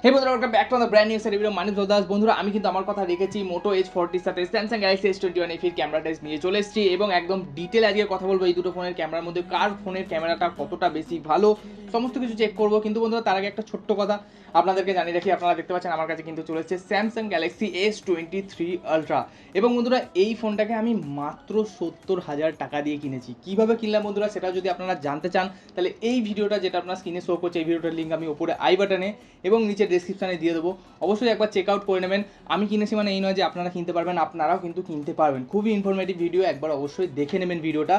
হে বন্ধুরা, welcome back to the brand new review Manik Das. বন্ধুরা, আমি কিন্তু আমার কথা রেখেছি মোটো H40 সাথে স্যামসাং গ্যালাক্সি S21 এর ক্যামেরা টেস্ট নিয়ে চলে এসেছি এবং একদম ডিটেল আজকে কথা বলবো এই দুটো ফোনের ক্যামেরার মধ্যে কার ফোনের ক্যামেরাটা কতটা বেশি ভালো, সমস্ত কিছু চেক করবো। কিন্তু বন্ধুরা, তার আগে একটা ছোট্ট কথা আপনাদেরকে জানিয়ে রাখি, আপনারা দেখতে পাচ্ছেন আমার কাছে কিন্তু চলে এসেছে স্যামসাং গ্যালাক্সি S23 আলট্রা। এবং বন্ধুরা, এই ফোনটাকে আমি মাত্র 70,000 টাকা দিয়ে কিনেছি। কিভাবে কিনলাম বন্ধুরা, সেটা যদি আপনারা জানতে চান তাহলে এই ভিডিওটা যেটা আপনার স্ক্রিনে শো করছে, এই ভিডিওটার লিঙ্ক আমি ওপরে আই বাটনে এবং নিচে ডেসক্রিপশানে দিয়ে দেবো। অবশ্যই একবার চেক আউট করে নেবেন। আমি কিনেছি মানে এই নয় যে আপনারা কিনতে পারবেন, আপনারাও কিন্তু কিনতে পারবেন। খুবই ইনফরমেটিভ ভিডিও, একবার অবশ্যই দেখে নেবেন ভিডিওটা।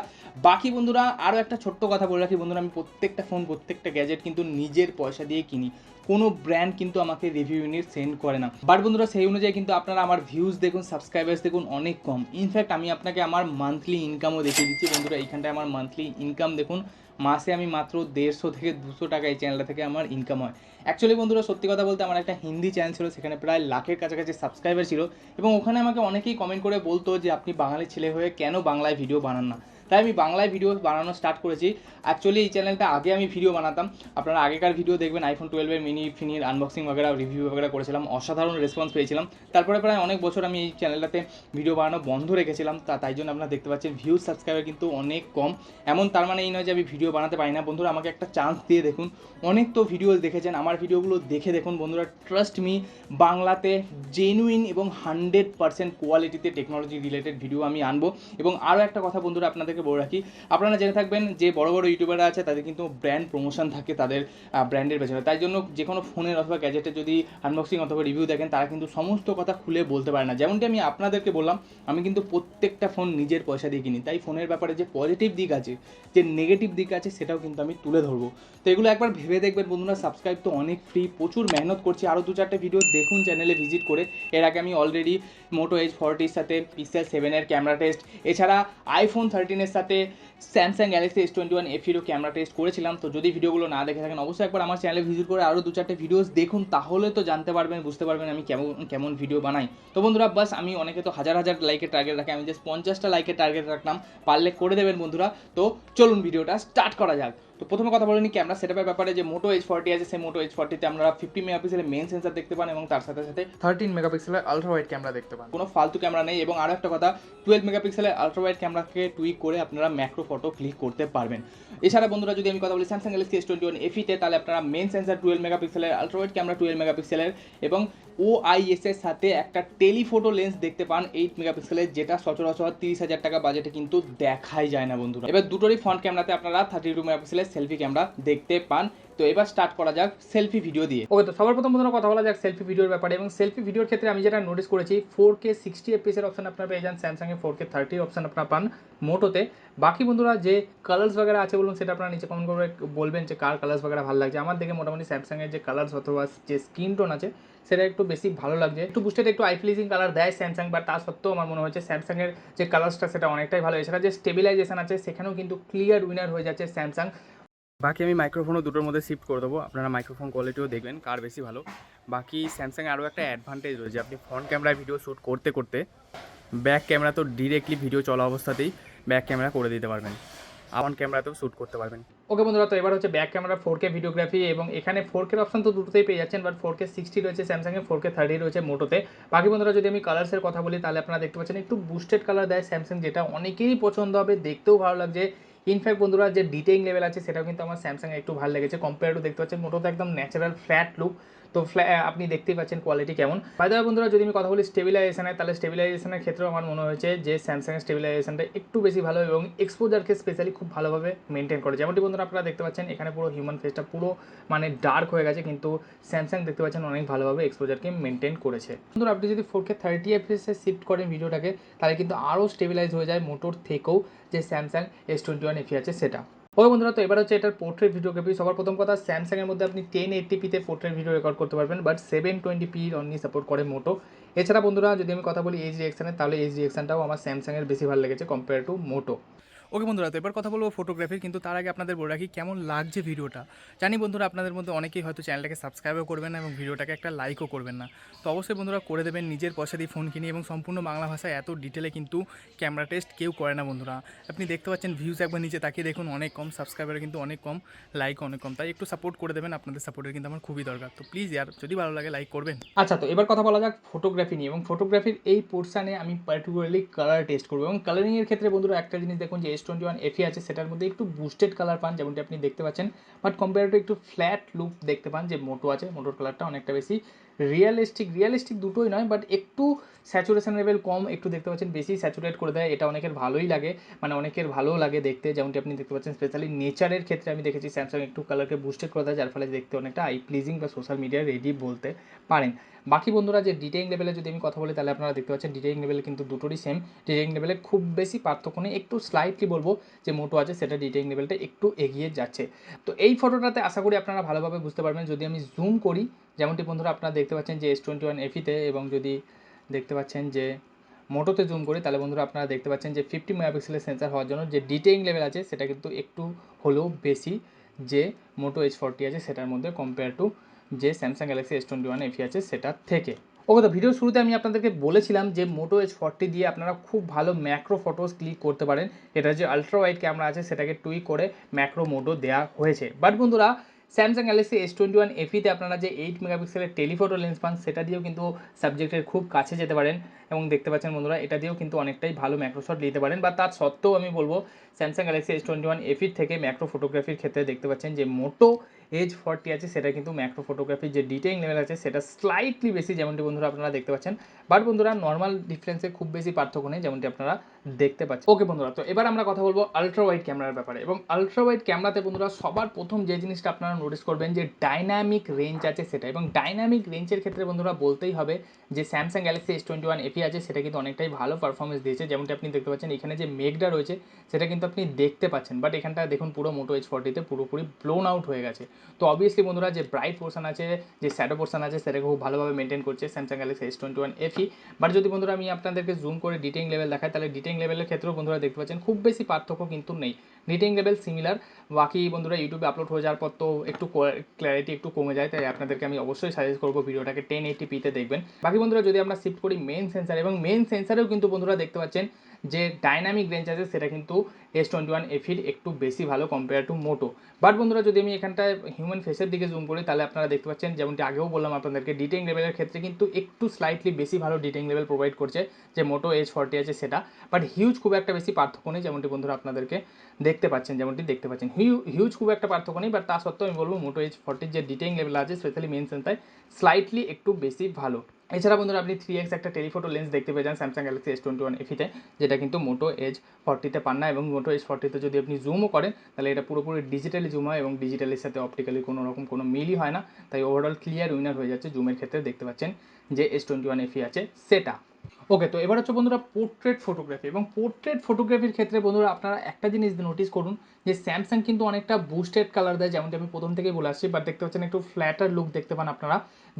বাকি বন্ধুরা, আরও একটা ছোট্ট কথা বলে রাখি বন্ধুরা, আমি প্রত্যেকটা ফোন প্রত্যেকটা গ্যাজেট কিন্তু নিজের পয়সা দিয়ে কিনি, কোনো ব্র্যান্ড কিন্তু আমাকে রিভিউ ইউনিট সেন্ড করে না। বাট বন্ধুরা, সেই অনুযায়ী কিন্তু আপনারা আমার ভিউজ দেখুন, সাবস্ক্রাইবার্স দেখুন অনেক কম। ইনফ্যাক্ট আমি আপনাকে আমার মান্থলি ইনকামও দেখিয়ে দিচ্ছি বন্ধুরা। এইখানটায় আমার মান্থলি ইনকাম দেখুন, মাসে আমি মাত্র 150 থেকে 200 টাকা এই চ্যানেলটা থেকে আমার ইনকাম হয়। অ্যাকচুয়ালি বন্ধুরা, সত্যি কথা বলতে আমার একটা হিন্দি চ্যানেল ছিল, সেখানে প্রায় লাখের কাছাকাছি সাবস্ক্রাইবার ছিল এবং ওখানে আমাকে অনেকেই কমেন্ট করে বলতো যে আপনি বাঙালি ছেলে হয়ে কেন বাংলায় ভিডিও বানান না। তাই আমি বাংলায় ভিডিও বানানো স্টার্ট করেছি। অ্যাকচুয়ালি এই চ্যানেলটা আগে আমি ভিডিও বানাতাম, আপনারা আগেকার ভিডিও দেখবেন, আইফোন 12 মিনি ফিনির আনবক্সিং বগেরা রিভিউ বগেরা করেছিলাম, অসাধারণ রেসপন্স পেয়েছিলাম। তারপরে প্রায় অনেক বছর আমি এই চ্যানেলটাতে ভিডিও বানানো বন্ধ রেখেছিলাম, তাই জন্য আপনারা দেখতে পাচ্ছেন ভিউজ সাবস্ক্রাইবার কিন্তু অনেক কম। এমন তার মানে এই নয় যে আমি ভিডিও বানাতে পারি না। বন্ধুরা, আমাকে একটা চান্স দিয়ে দেখুন। অনেক তো ভিডিও দেখেছেন, আমার ভিডিওগুলো দেখে দেখুন বন্ধুরা। ট্রাস্ট মি, বাংলাতে জেনুইন এবং 100% কোয়ালিটিতে টেকনোলজি রিলেটেড ভিডিও আমি আনবো। এবং আরও একটা কথা বন্ধুরা আপনাদেরকে বলে রাখি, আপনারা জেনে থাকবেন যে বড় বড় ইউটিউবাররা আছে তাদের কিন্তু ব্র্যান্ড প্রমোশন থাকে তাদের ব্র্যান্ডের পেছনে। তাই জন্য যে কোনো ফোনের অথবা গ্যাজেটের যদি আনবক্সিং অথবা রিভিউ দেখেন, তারা কিন্তু সমস্ত কথা খুলে বলতে পারে না। যেমনটি আমি আপনাদেরকে বললাম, আমি কিন্তু প্রত্যেকটা ফোন নিজের পয়সা দিয়ে কিনি, তাই ফোনের ব্যাপারে যে পজিটিভ দিক আছে, যে নেগেটিভ দিক আছে, সেটাও কিন্তু আমি তুলে ধরবো। তো এগুলো একবার ভেবে দেখবেন বন্ধুরা। সাবস্ক্রাইব তো অনেক ফ্রি, প্রচুর মেহনত করছি। আরও 2-4টে ভিডিও দেখুন চ্যানেলে ভিজিট করে। এর আগে আমি অলরেডি মোটো H40 সাথে পিক্সেল 7 ক্যামেরা টেস্ট, এছাড়া আইফোন 13 সাথে স্যামসাং গ্যালাক্সি S21 এফিরও ক্যামেরা টেস্ট করেছিলাম। তো যদি ভিডিওগুলো না দেখে থাকেন, অবশ্যই একবার আমার চ্যানেলে ভিজিট করে আরও 2-4টে ভিডিওস দেখুন, তাহলে তো জানতে পারবেন, বুঝতে পারবেন আমি কেমন কেমন ভিডিও বানাই। তো বন্ধুরা, বাস আমি অনেকে তো হাজার হাজার লাইকের টার্গেট রাখি, আমি জাস্ট 50টা লাইকের টার্গেট রাখলাম, পারলে করে দেবেন বন্ধুরা। তো চলুন ভিডিওটা স্টার্ট করা যাক। তো প্রথমে কথা বলে নিই ক্যামেরা সেটআপের ব্যাপারে। যে মোটো H40 আছে, সেই মোটো H40তে আমরা 50 মেগাপিক্সেলের মেন সেন্সার দেখতে পান এবং তার সাথে সাথে 13 মেগাপিক্সেলের আলট্রা ওয়াইড ক্যামেরা দেখতে পান। কোনো ফালতু ক্যামেরা নেই। এবং আরও একটা কথা, 12 মেগাপিক্সেলের আলট্রা ওয়াইড ক্যামেরাকে টুইক করে আপনারা ম্যাক্রো ফটো ক্লিক করতে পারবেন। এছাড়া বন্ধুরা, যদি আমি কথা বলি স্যামসাং গ্যালাক্সি S21 এফিতে, তাহলে আপনারা মেন সেন্সার 12 মেগাপিক্সেলের, আলট্রা ওয়াইড ক্যামেরা 12 মেগাপিক্সেলের এবং OIS এর সাথে একটা টেলিফোটো লেন্স দেখতে পান 8 মেগাপিক্সেলের, যেটা সচরাচর 30,000 টাকা বাজেটে কিন্তু দেখাই যায় না বন্ধুরা। এবার দুটোরই ফ্রন্ট ক্যামেরাতে আপনারা 32 মেগাপিক্সেলের সেলফি ক্যামেরা দেখতে পান। তো এবার স্টার্ট করা যাক সেলফি ভিডিও দিয়ে। ওকে, তো সবার প্রথম বন্ধুরা কথা বলা যাক সেলফি ভিডিওর ব্যাপারে। এবং সেলফি ভিডিওর ক্ষেত্রে আমি যেটা নোটিস করেছি, 4K 60 FPS এর অপশন আপনারা পেয়ে যান স্যামসাংয়ে, 4K 30 অপশন আপনারা পান মোটোতে। বাকি বন্ধুরা, যে কালার্স বগেরা আছে বলুন, সেটা আপনারা নিচে কমেন্ট করে বলবেন যে কার কালার্স বগেরা ভালো লাগছে। আমার দেখে মোটামুটি স্যামসাংয়ের যে কালার্স অথবা যে স্কিন টোন আছে, সেটা একটু বেশি ভালো লাগছে। একটু বুস্টেড, একটু আই প্লিজিং কালার দেয় স্যামসাং, বাট তা সত্ত্বেও আমার মনে হচ্ছে স্যামসাংয়ের যে কালার্সটা সেটা অনেকটাই ভালো। এছাড়া যে স্টেবিলাইজেশন আছে, সেখানেও কিন্তু ক্লিয়ার উইনার হয়ে যাচ্ছে স্যামসাং। বাকি আমি মাইক্রোফোনও দুটোর মধ্যে শিফট করে দেবো, আপনারা মাইক্রোফোন কোয়ালিটিও দেখবেন কার বেশি ভালো। বাকি স্যামসাংয়ে আরও একটা অ্যাডভান্টেজ রয়েছে, আপনি ফ্রন্ট ক্যামেরায় ভিডিও শ্যুট করতে করতে ব্যাক ক্যামেরা তো ডিরেক্টলি ভিডিও চলা অবস্থাতেই ব্যাক ক্যামেরা করে দিতে পারবেন, ফ্রন্ট ক্যামেরাতেও শ্যুট করতে পারবেন। ওকে বন্ধুরা, তো এবার হচ্ছে ব্যাক ক্যামেরা 4K ভিডিওগ্রাফি। এবং এখানে 4K অপশন তো দুটোতেই পেয়ে যাচ্ছেন, বাট 4K 60 রয়েছে স্যামসাংয়ে, 4K 30 রয়েছে মোটোতে। বাকি বন্ধুরা, যদি আমি কালার্সের কথা বলি, তাহলে আপনারা দেখতে পাচ্ছেন একটু বুস্টেড কালার দেয় স্যামসাং, যেটা অনেকেরই পছন্দ হবে, দেখতেও ভালো লাগছে। ইনফ্যাক্ট বন্ধুরা, যে ডিটেইলিং লেভেল আছে সেটাও কিন্তু আমার স্যামসাংয়ে একটু ভালো লেগেছে কম্পেয়ার টু, দেখতে পাচ্ছেন মোটোতে একদম ন্যাচারাল ফ্ল্যাট লুক। তো আপনি দেখতেই পাচ্ছেন কোয়ালিটি কেমন। বাই দ্য ওয়ে বন্ধুরা, যদি আমি কথা বলি স্টেবিলাইজেশনের, তাহলে স্টেবিলাইজেশনের ক্ষেত্রেও আমার মনে হয়েছে যে স্যামসাংয়ের স্টেবিলাইজেশনটা একটু বেশি ভালো এবং এক্সপোজারকে স্পেশালি খুব ভালোভাবে মেনটেন করে। যেমনটি বন্ধুরা আপনারা দেখতে পাচ্ছেন, এখানে পুরো হিউম্যান ফেসটা পুরো মানে ডার্ক হয়ে গেছে, কিন্তু স্যামসাং দেখতে পাচ্ছেন অনেক ভালোভাবে এক্সপোজারকে মেনটেন করেছে। বন্ধুরা, আপনি যদি 4K 30 FPS শিফট করেন ভিডিওটাকে, তাহলে কিন্তু আরও স্টেবিলাইজ হয়ে যায় মোটোর থেকেও যে স্যামসাং S21 এফি আছে সেটা। ওকে বন্ধুরা, তো এবার হচ্ছে এটার পোর্ট্রেট ভিডিওগ্রাফি। সবার প্রথম কথা, স্যামসাংয়ের মধ্যে আপনি 1080pতে পোর্ট্রেট ভিডিও রেকর্ড করতে পারবেন, বাট 720p অনলি সাপোর্ট করে মোটো। এছাড়া বন্ধুরা, যদি আমি কথা বলি এইচ রিঅ্যাকশানের, তাহলে এইচ রিঅ্যাকশানটাও আমার স্যামসাংয়ের বেশি ভালো লেগেছে কম্পেয়ার টু মোটো। ওকে বন্ধুরা, তো এবার কথা বলবো ফটোগ্রাফির। কিন্তু তার আগে আপনাদের বলে রাখি কেমন লাগছে ভিডিওটা। জানি বন্ধুরা আপনাদের মধ্যে অনেকেই হয়তো চ্যানেলটাকে সাবস্ক্রাইবও করবেন না এবং ভিডিওটাকে একটা লাইকও করবেন না। তো অবশ্যই বন্ধুরা করে দেবেন, নিজের পয়সা দিয়ে ফোন কিনে। এবং সম্পূর্ণ বাংলা ভাষায় এত ডিটেলে কিন্তু ক্যামেরা টেস্ট কেউ করে না বন্ধুরা। আপনি দেখতে পাচ্ছেন ভিউজ একবার নিচে তাকিয়ে দেখুন, অনেক কম, সাবস্ক্রাইবার কিন্তু অনেক কম, লাইকও অনেক কম। তাই একটু সাপোর্ট করে দেবেন, আপনাদের সাপোর্টের কিন্তু আমার খুবই দরকার। তো প্লিজ ইয়ার যদি ভালো লাগে লাইক করবেন। আচ্ছা, তো এবার কথা বলা যাক ফটোগ্রাফি নিয়ে, এবং ফটোগ্রাফির এই পোর্শনে আমি পার্টিকুলারলি কালার টেস্ট করবো। এবং কালারিংয়ের ক্ষেত্রে বন্ধুরা একটা জিনিস দেখুন যে S21 FE আছে, সেটার মধ্যে একটু বুস্টেড কালার পান যেমনটি আপনি দেখতে পাচ্ছেন, বাট কম্পেয়ার টু একটু ফ্ল্যাট লুক দেখতে পান যে মোটো আছে, মোটোর কালারটা অনেকটা বেশি রিয়েলিস্টিক দুটোই নয়, বাট একটু স্যাচুরেশন লেভেল কম, একটু দেখতে পাচ্ছেন বেশি স্যাচুরেট করে দেয়। এটা অনেকের ভালোই লাগে, মানে অনেকের ভালোও লাগে দেখতে, যেমনটি আপনি দেখতে পাচ্ছেন। স্পেশালি নেচারের ক্ষেত্রে আমি দেখেছি স্যামসাং একটু কালারকে বুস্টেড করে দেয়, যার ফলে দেখতে অনেকটা আই প্লিজিং বা সোশ্যাল মিডিয়ায় রেডি বলতে পারেন। বাকি বন্ধুরা যে ডিটেইলিং লেভেলে যদি আমি কথা বলি, তাহলে আপনারা দেখতে পাচ্ছেন ডিটেইলিং লেভেলে কিন্তু দুটোরই সেম। ডিটেইলিং লেভেলে খুব বেশি পার্থক্য নেই, একটু স্লাইটলি বলবো যে মোটো আছে, সেটা ডিটেইলিং লেভেলটা একটু এগিয়ে যাচ্ছে। তো এই ফটোটাতে আশা করি আপনারা ভালোভাবে বুঝতে পারবেন। যদি আমি জুম করি, যেমনটি বন্ধুরা আপনারা দেখতে পাচ্ছেন যে S21 FE-তে, এবং যদি দেখতে পাচ্ছেন যে মোটোতে জুম করি, তাহলে বন্ধুরা আপনারা দেখতে পাচ্ছেন যে 50 মেগাপিক্সেলের সেন্সার হওয়ার জন্য যে ডিটেইলিং লেভেল আছে সেটা কিন্তু একটু হলেও বেশি যে মোটো H40 আছে সেটার মধ্যে, কম্পেয়ার টু যে স্যামসাং গ্যালাক্সি S21 FE আছে সেটার থেকে। ওকে, তো ভিডিওর শুরুতে আমি আপনাদেরকে বলেছিলাম যে মোটো H40 দিয়ে আপনারা খুব ভালো ম্যাক্রো ফটোস ক্লিক করতে পারেন। এটা যে আলট্রা ওয়াইড ক্যামেরা আছে সেটাকে টুইক করে ম্যাক্রো মোডও দেওয়া হয়েছে। বাট বন্ধুরা, স্যামসাং গ্যালাক্সি S21 FE-তে আপনারা যে 8 মেগাপিক্সেলের টেলিফটো লেন্স পান, সেটা দিয়েও কিন্তু সাবজেক্টের খুব কাছে যেতে পারেন। এবং দেখতে পাচ্ছেন বন্ধুরা, এটা দিয়েও কিন্তু অনেকটাই ভালো ম্যাক্রোশট নিতে পারেন। বা তার সত্ত্বেও আমি বলবো স্যামসাং গ্যালাক্সি S21 FE থেকে ম্যাক্রো ফটোগ্রাফির ক্ষেত্রে দেখতে পাচ্ছেন যে মোটো H40 আছে, সেটা কিন্তু ম্যাক্রো ফটোগ্রাফির যে ডিটেইলিং লেভেল আছে সেটা স্লাইটলি বেশি, যেমনটি বন্ধুরা আপনারা দেখতে পাচ্ছেন। বাট বন্ধুরা, নর্মাল ডিফারেন্সে খুব বেশি পার্থক্য নেই, যেমনটি আপনারা দেখতে পাচ্ছেন। ওকে বন্ধুরা, তো এবার আমরা কথা বলবো আলট্রা ওয়াইড ক্যামেরার ব্যাপারে। এবং আলট্রা ওয়াইড ক্যামেরাতে বন্ধুরা সবার প্রথম যে জিনিসটা আপনারা নোটিস করবেন যে ডাইনামিক রেঞ্জ আছে সেটা। এবং ডাইনামিক রেঞ্জের ক্ষেত্রে বন্ধুরা বলতেই হবে যে স্যামসাং গ্যালাক্সি S21 FE আছে সেটা কিন্তু অনেকটাই ভালো পারফরমেন্স দিয়েছে। যেমনটি আপনি দেখতে পাচ্ছেন এখানে যে মেঘটা রয়েছে সেটা কিন্তু আপনি দেখতে পাচ্ছেন, বাট এখানটা দেখুন পুরো মোটো H40-তে পুরোপুরি ব্লোন আউট হয়ে গেছে। তো অবভিয়াসলি বন্ধুরা, যে ব্রাইট পোর্শন আছে, যে শ্যাডো পোর্শন আছে, সেটাকে খুব ভালোভাবে মেনটেন করছে Samsung Galaxy S21 FE। But যদি বন্ধুরা আমি আপনাদেরকে জুম করে ডিটেইলিং লেভেল দেখাই, তাহলে ডিটেইলিং লেভেলের ক্ষেত্রেও বন্ধুরা দেখতে পাচ্ছেন খুব বেশি পার্থক্য কিন্তু নেই। Detailing level similar. বাকি বন্ধুরা ইউটিউবে আপলোড হয়ে যাওয়ার পর তো একটু ক্ল্যারিটি একটু কমে যায়, তাই আপনাদেরকে আমি অবশ্যই সাজেস্ট করবো ভিডিওটাকে 1080p-তে দেখবেন। বাকি বন্ধুরা যদি আমরা শিফট করি মেন সেন্সার, এবং মেন সেন্সারেও কিন্তু বন্ধুরা দেখতে পাচ্ছেন যে ডাইনামিক রেঞ্জ আছে সেটা কিন্তু S21 FE-র একটু বেশি ভালো কম্পেয়ার টু মোটো। বাট বন্ধুরা যদি আমি এখানটায় হিউম্যান ফেসের দিকে জুম করি, তাহলে আপনারা দেখতে পাচ্ছেন যেমনটি আগেও বললাম আপনাদেরকে, ডিটেইলিং লেভেলের ক্ষেত্রে কিন্তু একটু স্লাইটলি বেশি ভালো ডিটেইলিং লেভেল প্রোভাইড করছে যে মোটো H40 আছে সেটা। বাট হিউজ খুব একটা বেশি পার্থক্য নেই, যেমনটি বন্ধুরা আপনাদেরকে দেখতে পাচ্ছেন, যেমনটি দেখতে পাচ্ছেন হিউজ খুব একটা পার্থক্য নেই। বাট তা সত্ত্বেও আমি বলবো মোটো H40-র যে ডিটেইলিং লেভেল আছে, স্পেশালি মেন সেন্সার, স্লাইটলি একটু বেশি ভালো। এছাড়া বন্ধুরা আপনি 3x একটা টেলিফটো লেন্স দেখতে পেয়ে যান স্যামসাং গ্যালাক্সি S21 FE-তে, যেটা কিন্তু মোটো H40-তে পান না। এবং মোটো H40-তে যদি আপনি জুমও করেন, তাহলে এটা পুরোপুরি ডিজিটালি জুম হয়, এবং ডিজিটালের সাথে অপটিক্যালি কোনো রকম কোনো মিলই হয় না। তাই ওভারঅল ক্লিয়ার উইনার হয়ে যাচ্ছে জুমের ক্ষেত্রে, দেখতে পাচ্ছেন যে S21 FE আছে সেটা। ওকে, তো এবার হচ্ছে বন্ধুরা পোর্ট্রেট ফটোগ্রাফি। এবং পোর্ট্রেট ফটোগ্রাফির ক্ষেত্রে বন্ধুরা আপনারা একটা জিনিস নোটিস করুন যে স্যামসাং কিন্তু অনেকটা বুস্টেড কালার দেয়, যেমনটি আমি প্রথম থেকেই বলে আসছি। বাট দেখতে পাচ্ছেন একটু ফ্ল্যাটার লুক দেখতে পান আপনারা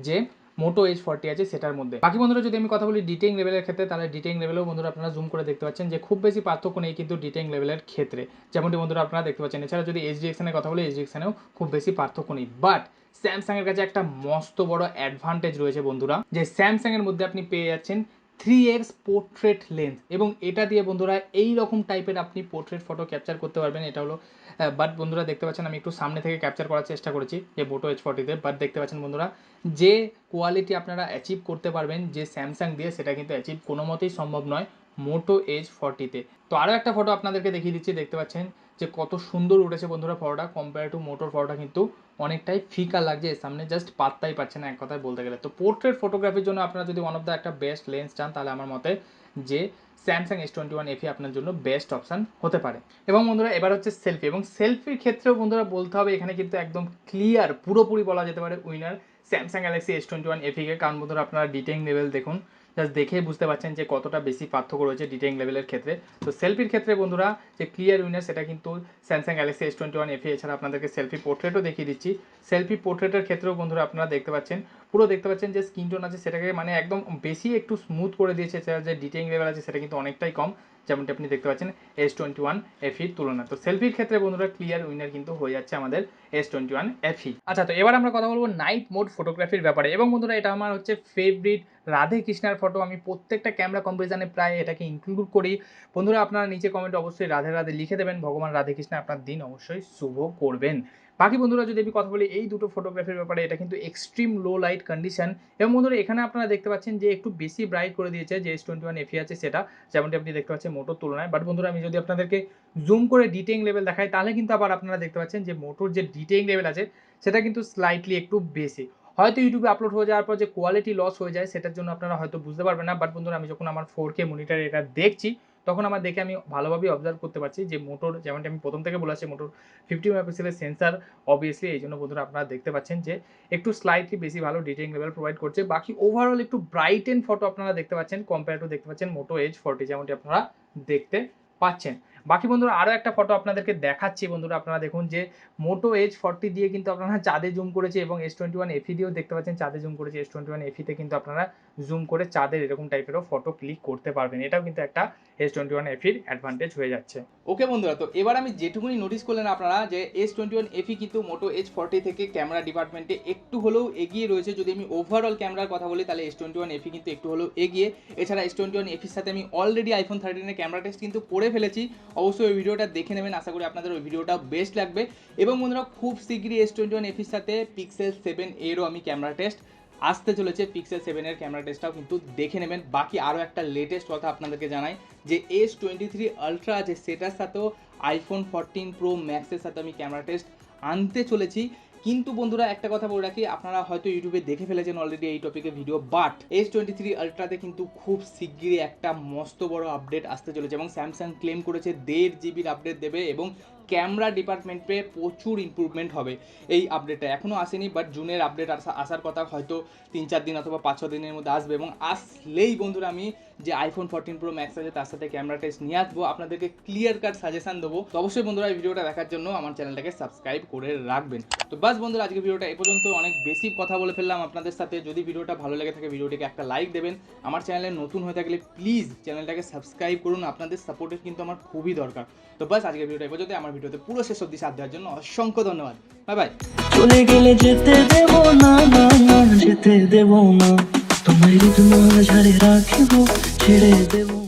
যে মোটো H40 আছে সেটার মধ্যে। বাকি বন্ধুরা যদি আমি কথা বলি ডিটেইলিং লেভেলের ক্ষেত্রে, তাহলে ডিটেইলিং লেভেলেও বন্ধুরা আপনারা জুম করে দেখতে পাচ্ছেন যে খুব বেশি পার্থক্য নেই কিন্তু ডিটেইলিং লেভেলের ক্ষেত্রে, যেমনটি বন্ধুরা আপনারা দেখতে পাচ্ছেন। এছাড়া যদি HDXN-এর কথা বলি, HDXN-এও খুব বেশি পার্থক্য নেই। বাট স্যামসাংয়ের কাছে একটা মস্ত বড় অ্যাডভান্টেজ রয়েছে বন্ধুরা, যে স্যামসাংয়ের মধ্যে আপনি পেয়ে যাচ্ছেন 3x পোর্ট্রেট লেন্স। এবং এটা দিয়ে বন্ধুরা এই রকম টাইপের আপনি পোর্ট্রেট ফটো ক্যাপচার করতে পারবেন। এটা হলো বাট বন্ধুরা দেখতে পাচ্ছেন আমি একটু সামনে থেকে ক্যাপচার করার চেষ্টা করেছি যে মোটো H40-তে। বাট দেখতে পাচ্ছেন বন্ধুরা যে কোয়ালিটি আপনারা অ্যাচিভ করতে পারবেন যে স্যামসাং দিয়ে, সেটা কিন্তু অ্যাচিভ কোনো মতেই সম্ভব নয় মোটো H40-তে। তো আরও একটা ফটো আপনাদেরকে দেখিয়ে দিচ্ছি, দেখতে পাচ্ছেন যে কত সুন্দর উঠেছে বন্ধুরা ফটোটা। কম্পেয়ার টু মোটোর ফটোটা কিন্তু অনেকটাই ফিকা লাগছে, এর সামনে জাস্ট পাত্তাই পাচ্ছে না এক কথায় বলতে গেলে। তো পোর্ট্রেট ফটোগ্রাফির জন্য আপনারা যদি ওয়ান অফ দ্য একটা বেস্ট লেন্স চান, তাহলে আমার মতে যে স্যামসাং S21 FE আপনার জন্য বেস্ট অপশান হতে পারে। এবং বন্ধুরা এবার হচ্ছে সেলফি। এবং সেলফির ক্ষেত্রেও বন্ধুরা বলতে হবে এখানে কিন্তু একদম ক্লিয়ার পুরোপুরি বলা যেতে পারে উইনার স্যামসাং গ্যালাক্সি S21 FE-কে। কারণ বন্ধুরা আপনারা ডিটেইলিং লেভেল দেখুন, জাস্ট দেখেই বুঝতে পারছেন যে কতটা বেশি পার্থক্য রয়েছে ডিটেইলিং লেভেলের ক্ষেত্রে। তো সেলফির ক্ষেত্রে বন্ধুরা যে ক্লিয়ার উইনার সেটা কিন্তু স্যামসাং গ্যালাক্সি S21 FE। এছাড়া আপনাদেরকে সেলফি পোর্ট্রেটও দেখিয়ে দিচ্ছি। সেলফি পোর্ট্রেটের ক্ষেত্রেও বন্ধুরা আপনারা দেখতে পাচ্ছেন পুরো দেখতে পাচ্ছেন যে স্কিন টোন আছে সেটাকে মানে একদম বেশি একটু স্মুথ করে দিয়েছে, যে ডিটেইলিং লেভেল আছে সেটা কিন্তু অনেকটাই কম, যেমনটি আপনি দেখতে পাচ্ছেন S21 FE তুলনায়। তো সেলফির ক্ষেত্রে বন্ধুরা ক্লিয়ার উইনার কিন্তু হয়ে যাচ্ছে আমাদের S21 FE। আচ্ছা, তো এবার আমরা কথা বলবো নাইট মোড ফটোগ্রাফির ব্যাপারে। এবং বন্ধুরা এটা আমার হচ্ছে ফেভারিট রাধে কৃষ্ণার ফটো। আমি প্রত্যেকটা ক্যামেরা কম্পারিজনে প্রায় এটাকে ইনক্লুড করি। বন্ধুরা আপনারা নিচে কমেন্টে অবশ্যই রাধে রাধে লিখে দেবেন, ভগবান রাধে কৃষ্ণ আপনার দিন অবশ্যই শুভ করবেন। বাকি বন্ধুরা যদি আমি কথা বলি এই দুটো ফটোগ্রাফির ব্যাপারে, এটা কিন্তু এক্সট্রিম লো লাইট কন্ডিশন। এবং বন্ধুরা এখানে আপনারা দেখতে পাচ্ছেন যে একটু বেশি ব্রাইট করে দিয়েছে যে S21 FE আছে সেটা, যেমনটি আপনি দেখতে পাচ্ছেন মোটোর তুলনায়। বাট বন্ধুরা আমি যদি আপনাদেরকে জুম করে ডিটেইলিং লেভেল দেখাই তাহলে কিন্তু আবার আপনারা দেখতে পাচ্ছেন যে মোটোর যে ডিটেইলিং লেভেল আছে সেটা কিন্তু স্লাইটলি একটু বেশি। হয়তো ইউটিউবে আপলোড হয়ে যাওয়ার পর যে কোয়ালিটি লস হয়ে যায় সেটার জন্য আপনারা হয়তো বুঝতে পারবেন না। বাট বন্ধুরা আমি যখন আমার 4K মনিটরে এটা দেখছি তখন আমার দেখে আমি ভালোভাবে অবজার্ভ করতে পারছি যে মোটোর, যেমনটি আমি প্রথম থেকে বলেছি, মোটোর 50 মেগাপিক্সেলের সেন্সার অবভিয়াসলি, এই জন্য বন্ধুরা আপনারা দেখতে পাচ্ছেন যে একটু স্লাইটলি বেশি ভালো ডিটেইলিং লেভেল প্রোভাইড করছে। বাকি ওভারঅল একটু ব্রাইটেন ফটো আপনারা দেখতে পাচ্ছেন কম্পেয়ার টু দেখতে পাচ্ছেন মোটো Edge 40, যেমনটি আপনারা দেখতে পাচ্ছেন। বাকি বন্ধুরা আরও একটা ফটো আপনাদেরকে দেখাচ্ছি। বন্ধুরা আপনারা দেখুন যে মোটো Edge 40 দিয়ে কিন্তু আপনারা চাঁদে জুম করেছে এবং S21 FE দিয়েও দেখতে পাচ্ছেন চাঁদে জুম করেছে। S21 FE তে কিন্তু আপনারা জুম করে চাঁদের এরকম টাইপেরও ফটো ক্লিক করতে পারবেন। এটাও কিন্তু একটা S21 FEর অ্যাডভান্টেজ হয়ে যাচ্ছে। ওকে বন্ধুরা, তো এবার আমি যেটুকুনি নোটিস করলেন আপনারা যে S21 FE কিন্তু মোটো Edge 40 থেকে ক্যামেরা ডিপার্টমেন্টে একটু হলেও এগিয়ে রয়েছে। যদি আমি ওভারঅল ক্যামেরার কথা বলি তাহলে S21 FE কিন্তু একটু হলেও এগিয়ে। এছাড়া S21 FEর সাথে আমি অলরেডি iPhone 13 এর ক্যামেরা টেস্ট কিন্তু করে ফেলেছি, অবশ্যই ওই ভিডিওটা দেখে নেবেন, আশা করি আপনাদের ওই ভিডিওটা বেস্ট লাগবে। এবং বন্ধুরা খুব শীঘ্রই S21 FEর সাথে Pixel 7 এরও আমি ক্যামেরা টেস্ট আসতে চলেছে। Pixel 7 এর ক্যামেরা টেস্টটাও কিন্তু দেখে নেবেন। বাকি আরও একটা লেটেস্ট কথা আপনাদেরকে জানাই যে S23 Ultra আছে সেটার সাথেও iPhone 14 Pro Max এর সাথে আমি ক্যামেরা টেস্ট আনতে চলেছি। কিন্তু বন্ধুরা একটা কথা বলে রাখি, আপনারা হয়তো ইউটিউবে দেখে ফেলেছেন অলরেডি এই টপিকে ভিডিও, বাট S23 Ultraতে কিন্তু খুব শিগগিরই একটা মস্ত বড় আপডেট আসতে চলেছে এবং স্যামসাং ক্লেম করেছে 1.5 জিবির আপডেট দেবে এবং ক্যামেরা ডিপার্টমেন্টে প্রচুর ইমপ্রুভমেন্ট হবে। এই আপডেটটা এখনও আসেনি, বাট জুনের আপডেট আসার কথা হয়তো 3-4 দিন অথবা 5-6 দিনের মধ্যে আসবে। এবং আসলেই বন্ধুরা আমি যে iPhone 14 Pro Max আছে তার সাথে ক্যামেরা টেস্ট নিয়ে আসবো, আপনাদেরকে ক্লিয়ার কাট সাজেশন দেবো। তো অবশ্যই বন্ধুরা এই ভিডিওটা দেখার জন্য আমার চ্যানেলটাকে সাবস্ক্রাইব করে রাখবেন। তো বাস বন্ধুরা আজকে ভিডিওটা এ পর্যন্ত, অনেক বেশি কথা বলে ফেললাম আপনাদের সাথে। যদি ভিডিওটা ভালো লেগে থাকে ভিডিওটিকে একটা লাইক দেবেন, আমার চ্যানেলে নতুন হয়ে থাকলে প্লিজ চ্যানেলটাকে সাবস্ক্রাইব করুন, আপনাদের সাপোর্টের কিন্তু আমার খুবই দরকার। তো বাস আজকে ভিডিওটা এ পর্যন্ত, আমার ভিডিওতে পুরো শেষ অবধি সাথ দেওয়ার জন্য অসংখ্য ধন্যবাদ। Bye bye. চলে গেলে যেতে দেব না, না না যেতে দেব না, তোমায় ঋতু ঝাড়ে রাখবো, ছেড়ে দেব।